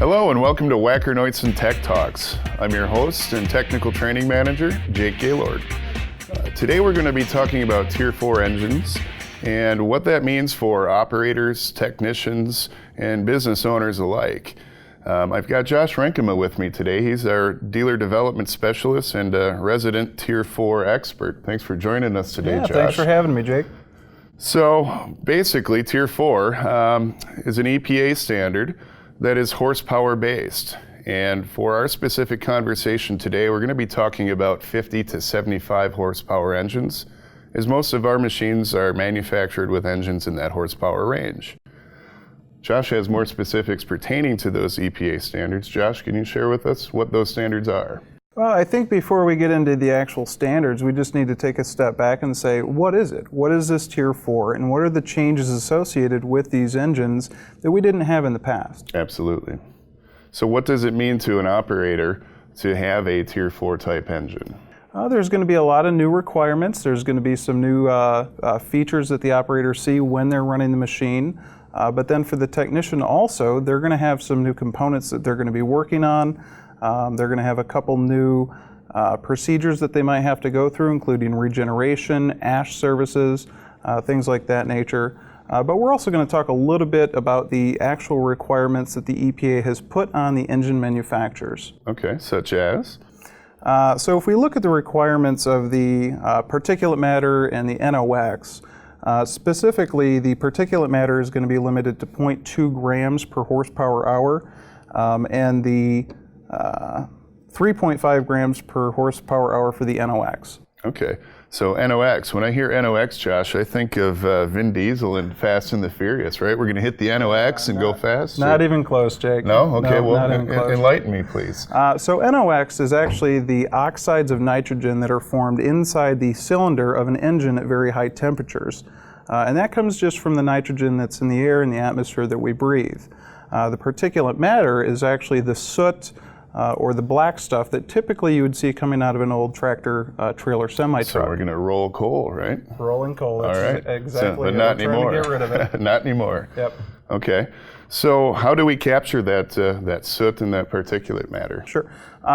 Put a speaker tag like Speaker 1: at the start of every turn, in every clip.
Speaker 1: Hello and welcome to Wacker Neuson Tech Talks. I'm your host and technical training manager, Jake Gaylord. Today we're going to be talking about Tier 4 engines and what that means for operators, technicians, and business owners alike. I've got Josh Renkema with me today. He's our dealer development specialist and a resident Tier 4 expert. Thanks for joining us today, Josh.
Speaker 2: Thanks for having me, Jake.
Speaker 1: So basically, Tier 4 is an EPA standard that is horsepower based. And for our specific conversation today, we're going to be talking about 50 to 75 horsepower engines, as most of our machines are manufactured with engines in that horsepower range. Josh has more specifics pertaining to those EPA standards. Josh, can you share with us what those standards are?
Speaker 2: Well, I think before we get into the actual standards, we just need to take a step back and say, what is it? What is this Tier 4, and what are the changes associated with these engines that we didn't have in the past?
Speaker 1: Absolutely. So what does it mean to an operator to have a Tier 4 type engine?
Speaker 2: There's going to be a lot of new requirements. There's going to be some new features that the operators see when they're running the machine. But then for the technician also, they're going to have some new components that they're going to be working on. They're going to have a couple new procedures that they might have to go through, including regeneration, ash services, things like that nature. But we're also going to talk a little bit about the actual requirements that the EPA has put on the engine manufacturers.
Speaker 1: Okay, such as?
Speaker 2: So if we look at the requirements of the particulate matter and the NOx, specifically the particulate matter is going to be limited to 0.2 grams per horsepower hour, and the 3.5 grams per horsepower hour for the NOx.
Speaker 1: Okay, so NOx. When I hear NOx, Josh, I think of Vin Diesel and Fast and the Furious, right? We're going to hit the NOx and go fast?
Speaker 2: Not even close, Jake.
Speaker 1: No? Okay,
Speaker 2: no,
Speaker 1: well, enlighten me, please.
Speaker 2: So NOx is actually the oxides of nitrogen that are formed inside the cylinder of an engine at very high temperatures. And that comes just from the nitrogen that's in the air and the atmosphere that we breathe. The particulate matter is actually the soot or the black stuff that typically you would see coming out of an old tractor trailer semi-truck.
Speaker 1: So we're going to roll coal, right?
Speaker 2: Rolling coal,
Speaker 1: that's
Speaker 2: all right. Exactly.
Speaker 1: But not anymore.
Speaker 2: Trying to get rid of it.
Speaker 1: Not anymore.
Speaker 2: Yep.
Speaker 1: Okay. So how do we capture that soot and that particulate matter?
Speaker 2: Sure.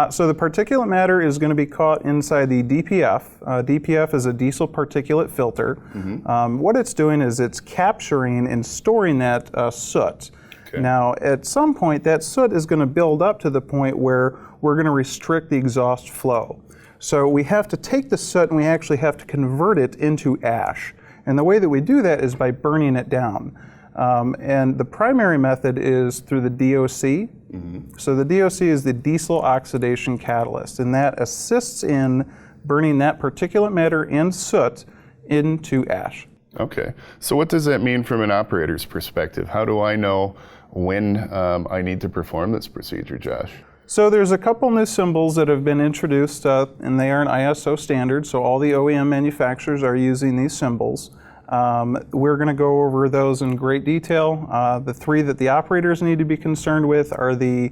Speaker 2: So the particulate matter is going to be caught inside the DPF. DPF is a diesel particulate filter. Mm-hmm. What it's doing is it's capturing and storing that soot. Okay. Now, at some point, that soot is going to build up to the point where we're going to restrict the exhaust flow. So we have to take the soot and we actually have to convert it into ash. And the way that we do that is by burning it down. And the primary method is through the DOC. Mm-hmm. So the DOC is the diesel oxidation catalyst, and that assists in burning that particulate matter and soot into ash.
Speaker 1: Okay. So what does that mean from an operator's perspective? How do I know when I need to perform this procedure, Josh?
Speaker 2: So there's a couple new symbols that have been introduced, and they are an ISO standard, so all the OEM manufacturers are using these symbols. We're going to go over those in great detail. The three that the operators need to be concerned with are the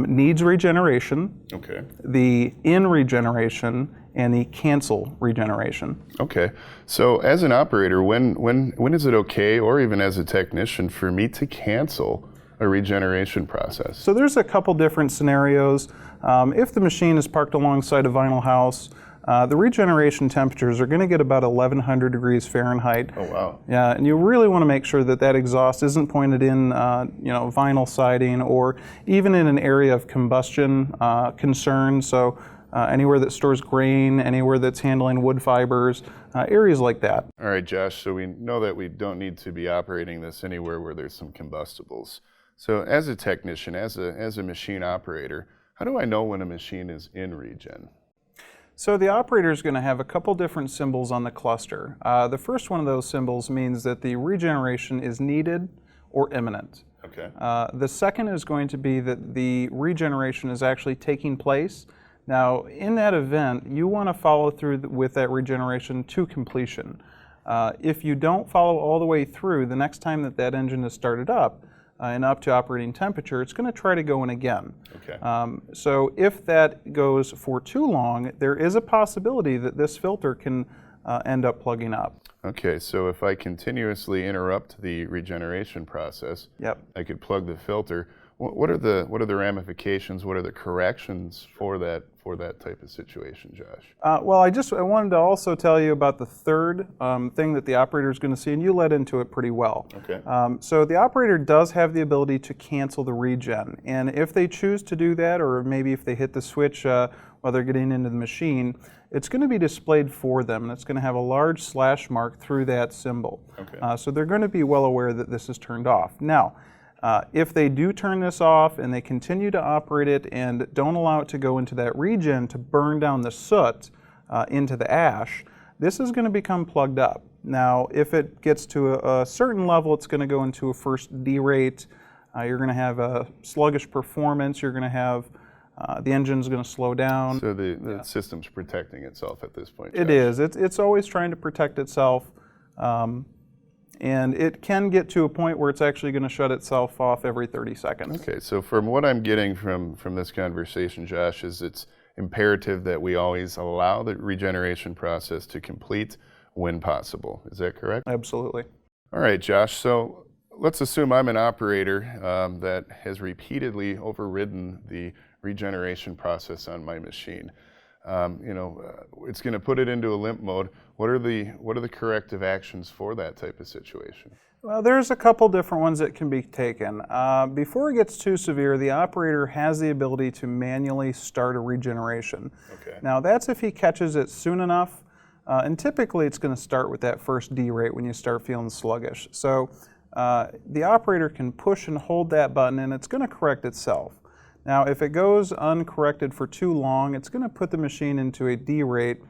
Speaker 2: needs regeneration,
Speaker 1: okay,
Speaker 2: the in regeneration, and the cancel regeneration.
Speaker 1: Okay, so as an operator, when is it okay, or even as a technician, for me to cancel a regeneration process?
Speaker 2: So there's a couple different scenarios. If the machine is parked alongside a vinyl house, the regeneration temperatures are going to get about 1100 degrees Fahrenheit.
Speaker 1: Oh, wow.
Speaker 2: Yeah, and you really want to make sure that that exhaust isn't pointed in vinyl siding or even in an area of combustion concern. So anywhere that stores grain, anywhere that's handling wood fibers, areas like that.
Speaker 1: All right, Josh, so we know that we don't need to be operating this anywhere where there's some combustibles. So as a technician, as a machine operator, how do I know when a machine is in regen?
Speaker 2: So the operator is going to have a couple different symbols on the cluster. The first one of those symbols means that the regeneration is needed or imminent.
Speaker 1: Okay.
Speaker 2: The second is going to be that the regeneration is actually taking place. Now, in that event, you want to follow through with that regeneration to completion. If you don't follow all the way through, the next time that that engine is started up and up to operating temperature, it's going to try to go in again.
Speaker 1: Okay.
Speaker 2: So if that goes for too long, there is a possibility that this filter can end up plugging up.
Speaker 1: Okay, so if I continuously interrupt the regeneration process,
Speaker 2: Yep.
Speaker 1: I could plug the filter. What are the ramifications? What are the corrections for that type of situation, Josh?
Speaker 2: Well, I wanted to also tell you about the third thing that the operator is going to see, and you led into it pretty well.
Speaker 1: Okay.
Speaker 2: So the operator does have the ability to cancel the regen, and if they choose to do that, or maybe if they hit the switch while they're getting into the machine, it's going to be displayed for them, and it's going to have a large slash mark through that symbol.
Speaker 1: Okay.
Speaker 2: So they're going to be well aware that this is turned off. Now, if they do turn this off and they continue to operate it and don't allow it to go into that regen to burn down the soot into the ash, this is going to become plugged up. Now, if it gets to a certain level, it's going to go into a first derate. You're going to have a sluggish performance. You're going to have the engine's going to slow down.
Speaker 1: So the system's protecting itself at this point, Josh.
Speaker 2: It is. It's always trying to protect itself. And it can get to a point where it's actually going to shut itself off every 30 seconds.
Speaker 1: Okay, so from what I'm getting from this conversation, Josh, is it's imperative that we always allow the regeneration process to complete when possible. Is that correct?
Speaker 2: Absolutely.
Speaker 1: All right, Josh, so let's assume I'm an operator that has repeatedly overridden the regeneration process on my machine. It's going to put it into a limp mode. What are the corrective actions for that type of situation?
Speaker 2: Well, there's a couple different ones that can be taken. Before it gets too severe, the operator has the ability to manually start a regeneration.
Speaker 1: Okay.
Speaker 2: Now, that's if he catches it soon enough, and typically it's going to start with that first derate when you start feeling sluggish. So the operator can push and hold that button, and it's going to correct itself. Now, if it goes uncorrected for too long, it's going to put the machine into a derate,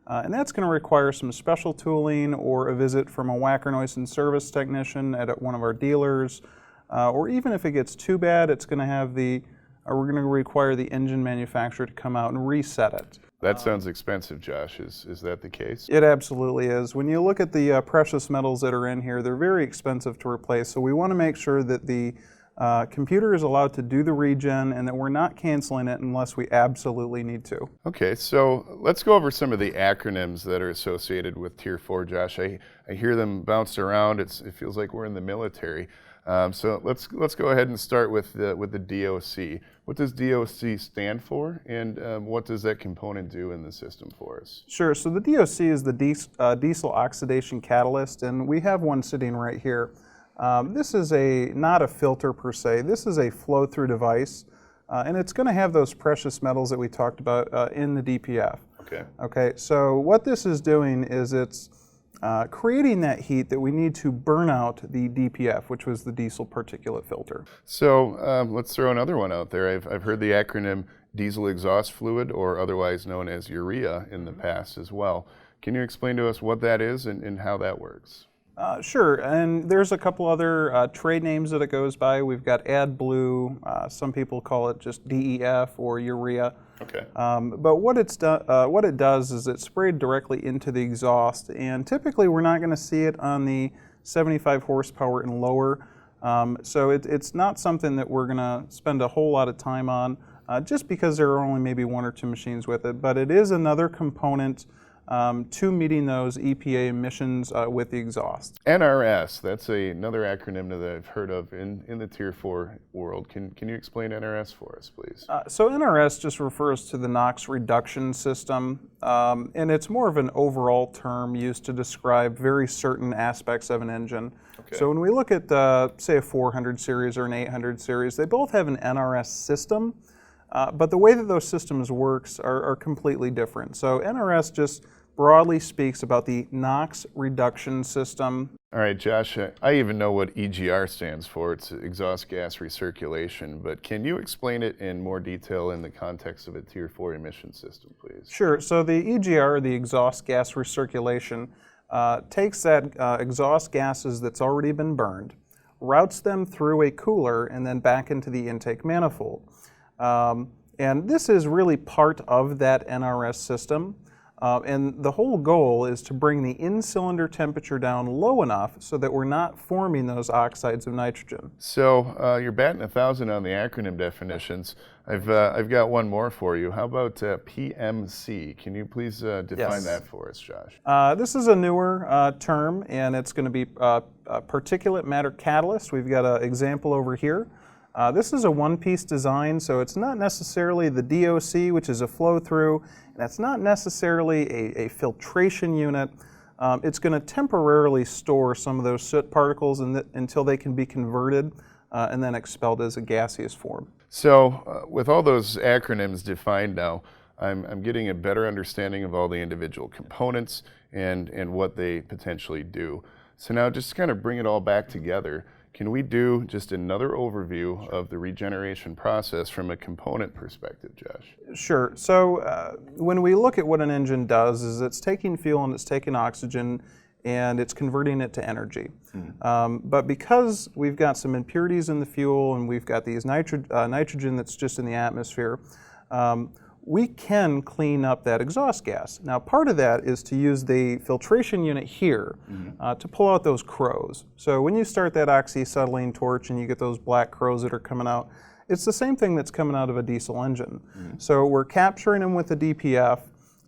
Speaker 2: and that's going to require some special tooling or a visit from a Wacker Neuson service technician at one of our dealers. Or even if it gets too bad, it's going to have we're going to require the engine manufacturer to come out and reset it.
Speaker 1: That sounds expensive, Josh. Is that the case?
Speaker 2: It absolutely is. When you look at the precious metals that are in here, they're very expensive to replace. So we want to make sure that the computer is allowed to do the regen and that we're not canceling it unless we absolutely need to.
Speaker 1: Okay, so let's go over some of the acronyms that are associated with Tier 4, Josh. I hear them bounced around. It feels like we're in the military. So let's go ahead and start with the DOC. What does DOC stand for, and what does that component do in the system for us?
Speaker 2: Sure, so the DOC is the diesel oxidation catalyst, and we have one sitting right here. This is not a filter per se. This is a flow-through device, and it's going to have those precious metals that we talked about in the DPF.
Speaker 1: Okay.
Speaker 2: Okay, so what this is doing is it's creating that heat that we need to burn out the DPF, which was the diesel particulate filter.
Speaker 1: So let's throw another one out there. I've heard the acronym diesel exhaust fluid, or otherwise known as urea, in the past as well. Can you explain to us what that is and how that works?
Speaker 2: Sure, and there's a couple other trade names that it goes by. We've got AdBlue, some people call it just DEF or urea.
Speaker 1: Okay.
Speaker 2: But what it does is it's sprayed directly into the exhaust, and typically we're not going to see it on the 75 horsepower and lower. So it's not something that we're going to spend a whole lot of time on, just because there are only maybe one or two machines with it. But it is another component to meeting those EPA emissions with the exhaust.
Speaker 1: NRS, that's another acronym that I've heard of in the Tier 4 world. Can you explain NRS for us, please?
Speaker 2: So NRS just refers to the NOx reduction system, and it's more of an overall term used to describe very certain aspects of an engine.
Speaker 1: Okay.
Speaker 2: So when we look at, say, a 400 series or an 800 series, they both have an NRS system, but the way that those systems works are completely different. So NRS just broadly speaks about the NOx reduction system.
Speaker 1: All right, Josh, I even know what EGR stands for. It's exhaust gas recirculation, but can you explain it in more detail in the context of a Tier 4 emission system, please?
Speaker 2: Sure. So the EGR, the exhaust gas recirculation, takes that exhaust gases that's already been burned, routes them through a cooler, and then back into the intake manifold. And this is really part of that NRS system. And the whole goal is to bring the in-cylinder temperature down low enough so that we're not forming those oxides of nitrogen.
Speaker 1: So you're batting 1,000 on the acronym definitions. I've got one more for you. How about PMC? Can you please define that for us, Josh?
Speaker 2: This is a newer term, and it's going to be particulate matter catalyst. We've got an example over here. This is a one-piece design, so it's not necessarily the DOC, which is a flow-through, and it's not necessarily a filtration unit. It's going to temporarily store some of those soot particles until they can be converted and then expelled as a gaseous form.
Speaker 1: So with all those acronyms defined now, I'm getting a better understanding of all the individual components and what they potentially do. So now just to kind of bring it all back together, can we do just another overview of the regeneration process from a component perspective, Josh?
Speaker 2: Sure. So when we look at what an engine does is it's taking fuel and it's taking oxygen and it's converting it to energy. But because we've got some impurities in the fuel and we've got these nitrogen that's just in the atmosphere, we can clean up that exhaust gas. Now, part of that is to use the filtration unit here to pull out those crows. So when you start that oxyacetylene torch and you get those black crows that are coming out, it's the same thing that's coming out of a diesel engine. So we're capturing them with the DPF,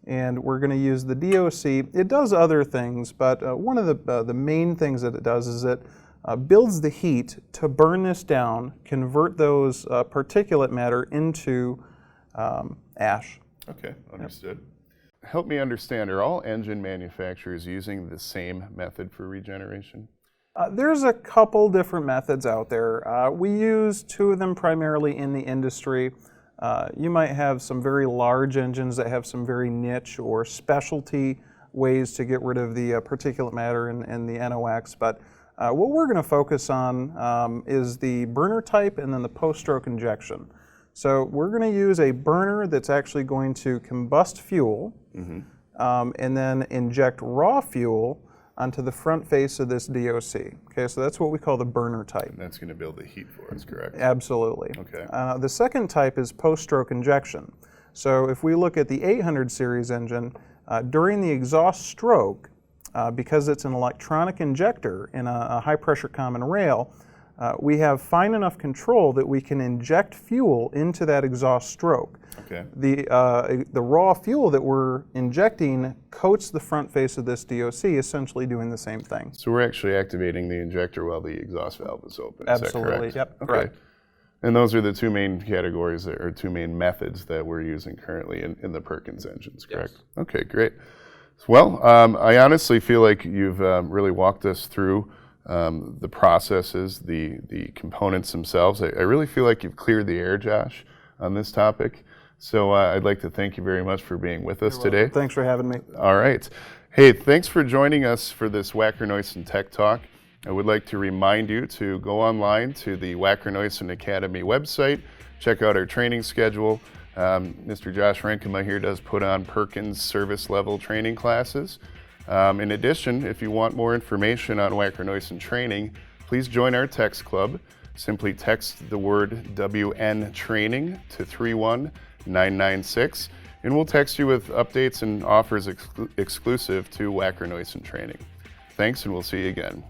Speaker 2: and we're going to use the DOC. It does other things, but one of the main things that it does is it builds the heat to burn this down, convert those particulate matter into ash.
Speaker 1: Okay, understood. Help me understand, are all engine manufacturers using the same method for regeneration?
Speaker 2: There's a couple different methods out there. We use two of them primarily in the industry. You might have some very large engines that have some very niche or specialty ways to get rid of the particulate matter and the NOx, but what we're going to focus on is the burner type and then the post-stroke injection. So we're going to use a burner that's actually going to combust fuel and then inject raw fuel onto the front face of this DOC. Okay, so that's what we call the burner type.
Speaker 1: And that's going to build the heat for us, correct?
Speaker 2: Absolutely.
Speaker 1: Okay.
Speaker 2: The second type is post-stroke injection. So if we look at the 800 series engine, during the exhaust stroke, because it's an electronic injector in a high-pressure common rail, we have fine enough control that we can inject fuel into that exhaust stroke.
Speaker 1: Okay.
Speaker 2: The raw fuel that we're injecting coats the front face of this DOC, essentially doing the same thing.
Speaker 1: So we're actually activating the injector while the exhaust valve is open.
Speaker 2: Absolutely.
Speaker 1: Is that correct?
Speaker 2: Yep.
Speaker 1: Okay.
Speaker 2: Right.
Speaker 1: And those are the two main categories or two main methods that we're using currently in the Perkins engines, correct? Yes. Okay, great. Well, I honestly feel like you've really walked us through the processes, the components themselves. I really feel like you've cleared the air, Josh, on this topic. So I'd like to thank you very much for being with us today.
Speaker 2: Thanks for having me.
Speaker 1: All right. Hey, thanks for joining us for this Wacker Neuson Tech Talk. I would like to remind you to go online to the Wacker Neuson Academy website, check out our training schedule. Mr. Josh Renkema here does put on Perkins service level training classes. In addition, if you want more information on Wacker Neuson training, please join our text club. Simply text the word WN training to 31996, and we'll text you with updates and offers exclusive to Wacker Neuson training. Thanks, and we'll see you again.